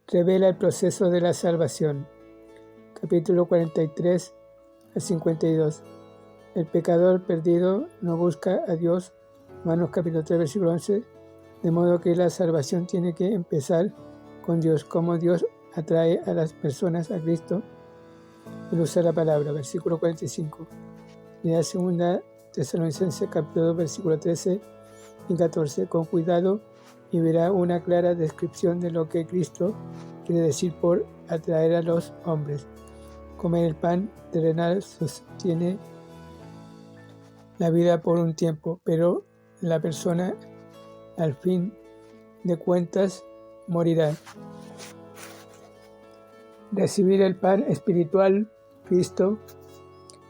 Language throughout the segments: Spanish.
revela el proceso de la salvación. Capítulo 43 al 52. El pecador perdido no busca a Dios. Romanos capítulo 3, versículo 11. De modo que la salvación tiene que empezar con Dios. Cómo Dios atrae a las personas a Cristo. Él usa la palabra, versículo 45. Y la segunda Tesalonicenses capítulo 2, versículo 13 y 14. Con cuidado y verá una clara descripción de lo que Cristo quiere decir por atraer a los hombres. Comer el pan terrenal sostiene la vida por un tiempo, pero la persona al fin de cuentas morirá. Recibir el pan espiritual, Cristo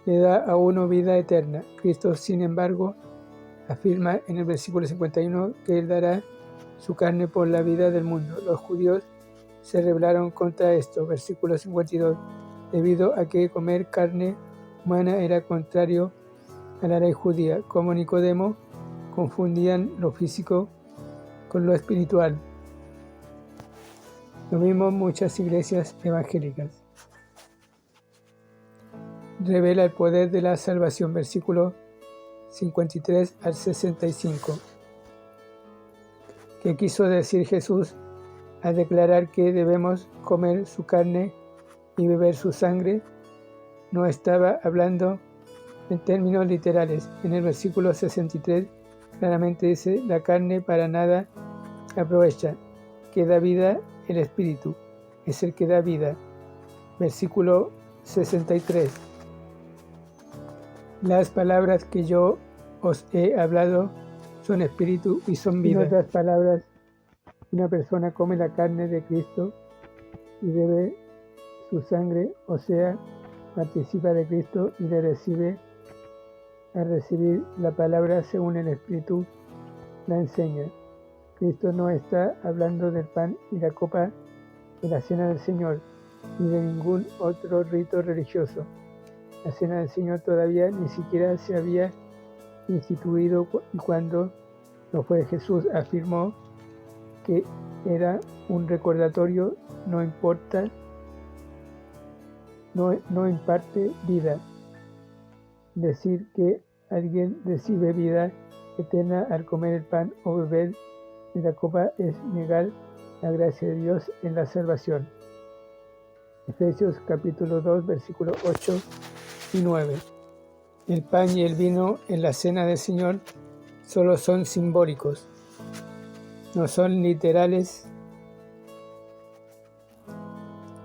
le da a uno vida eterna. Cristo, sin embargo, afirma en el versículo 51 que Él dará su carne por la vida del mundo. Los judíos se rebelaron contra esto, versículo 52, debido a que comer carne humana era contrario a la ley judía. Como Nicodemo, confundían lo físico con lo espiritual. Lo mismo muchas iglesias evangélicas. Revela el poder de la salvación, versículo 53 al 65. ¿Qué quiso decir Jesús al declarar que debemos comer su carne y beber su sangre? No estaba hablando en términos literales. En el versículo 63 claramente dice: la carne para nada aprovecha, que da vida el espíritu, es el que da vida. Versículo 63. Las palabras que yo os he hablado son espíritu y son vida. En otras palabras, una persona come la carne de Cristo y bebe su sangre, o sea, participa de Cristo y le recibe. Al recibir la palabra según el Espíritu la enseña. Cristo no está hablando del pan y la copa de la Cena del Señor, ni de ningún otro rito religioso. La Cena del Señor todavía ni siquiera se había instituido, y cuando lo fue, Jesús afirmó que era un recordatorio, no imparte vida. Decir que alguien recibe vida eterna al comer el pan o beber de la copa es negar la gracia de Dios en la salvación. Efesios capítulo 2, versículos 8 y 9. El pan y el vino en la cena del Señor solo son simbólicos, no son literales,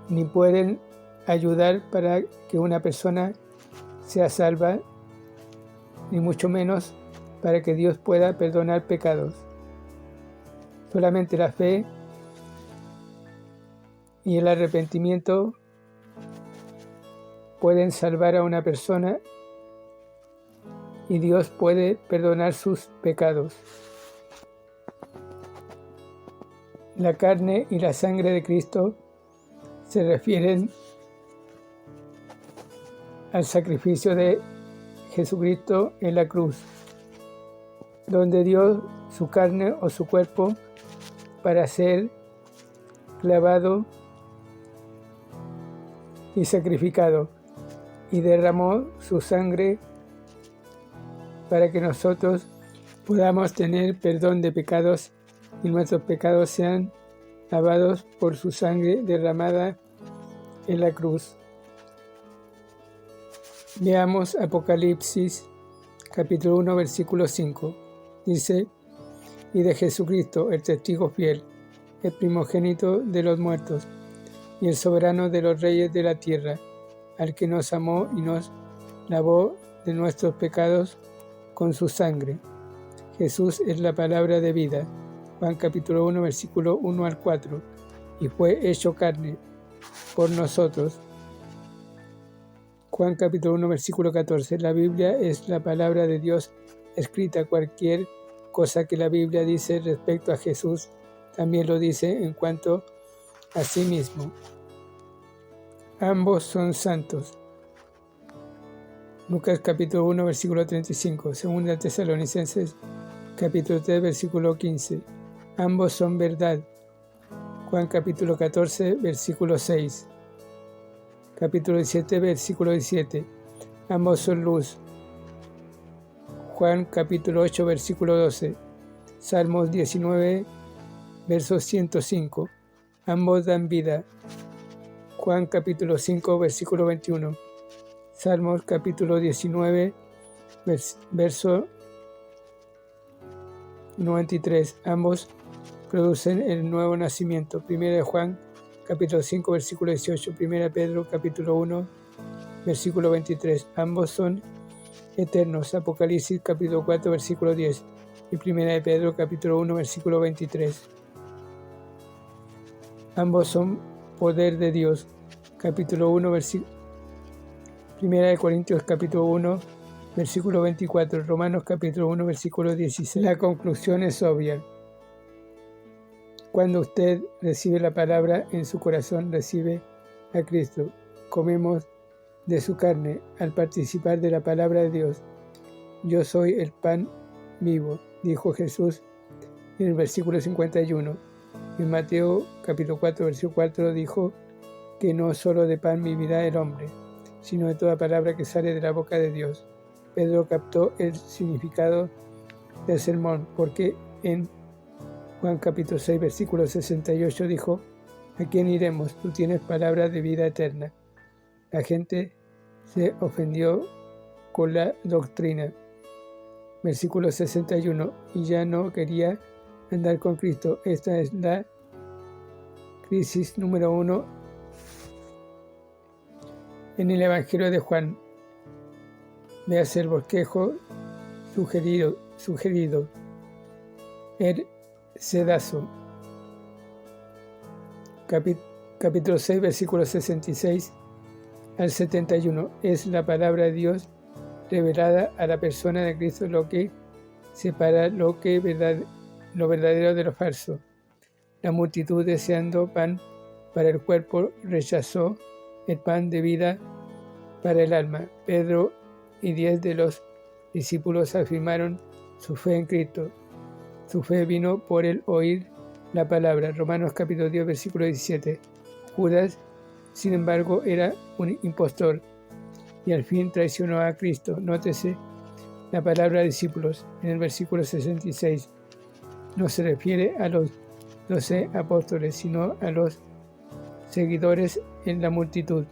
ni pueden ayudar para que una persona sea salva, ni mucho menos para que Dios pueda perdonar pecados. Solamente la fe y el arrepentimiento pueden salvar a una persona y Dios puede perdonar sus pecados. La carne y la sangre de Cristo se refieren al sacrificio de Jesucristo en la cruz, donde dio su carne o su cuerpo para ser clavado y sacrificado, y derramó su sangre para que nosotros podamos tener perdón de pecados y nuestros pecados sean lavados por su sangre derramada en la cruz. Leamos Apocalipsis capítulo 1, versículo 5. Dice: y de Jesucristo, el testigo fiel, el primogénito de los muertos, y el soberano de los reyes de la tierra, al que nos amó y nos lavó de nuestros pecados con su sangre. Jesús es la palabra de vida. Juan capítulo 1, versículo 1 al 4. Y fue hecho carne por nosotros. Juan capítulo 1, versículo 14. La Biblia es la palabra de Dios escrita. Cualquier cosa que la Biblia dice respecto a Jesús, también lo dice en cuanto a sí mismo. Ambos son santos. Lucas capítulo 1, versículo 35. Segunda Tesalonicenses capítulo 3, versículo 15. Ambos son verdad. Juan capítulo 14, versículo 6. Capítulo 17, versículo 17. Ambos son luz. Juan capítulo 8, versículo 12. Salmos 19, verso 105. Ambos dan vida. Juan capítulo 5, versículo 21. Salmos capítulo 19, verso 93. Ambos producen el nuevo nacimiento. Primera de Juan capítulo 5, versículo 18. Primera Pedro capítulo 1, versículo 23. Ambos son eternos. Apocalipsis capítulo 4, versículo 10. Y Primera de Pedro capítulo 1, versículo 23. Ambos son poder de Dios. Capítulo 1, Primera de Corintios capítulo 1, versículo 24. Romanos capítulo 1, versículo 16. La conclusión es obvia. Cuando usted recibe la palabra en su corazón, recibe a Cristo. Comemos de su carne al participar de la palabra de Dios. Yo soy el pan vivo, dijo Jesús en el versículo 51. En Mateo capítulo 4, versículo 4 dijo que no solo de pan vivirá el hombre, sino de toda palabra que sale de la boca de Dios. Pedro captó el significado del sermón, porque en Juan capítulo 6, versículo 68 dijo: ¿a quién iremos? Tú tienes palabras de vida eterna. La gente se ofendió con la doctrina. Versículo 61, y ya no quería andar con Cristo. Esta es la crisis número 1 en el Evangelio de Juan. Véase el bosquejo sugerido. El sedazo. Capítulo 6, versículos 66 al 71. Es la palabra de Dios revelada a la persona de Cristo lo que separa lo verdadero de lo falso. La multitud, deseando pan para el cuerpo, rechazó el pan de vida para el alma. Pedro y 10 de los discípulos afirmaron su fe en Cristo. Su fe vino por el oír la palabra. Romanos capítulo 10, versículo 17. Judas, sin embargo, era un impostor y al fin traicionó a Cristo. Nótese la palabra discípulos en el versículo 66. No se refiere a los 12 apóstoles, sino a los seguidores en la multitud.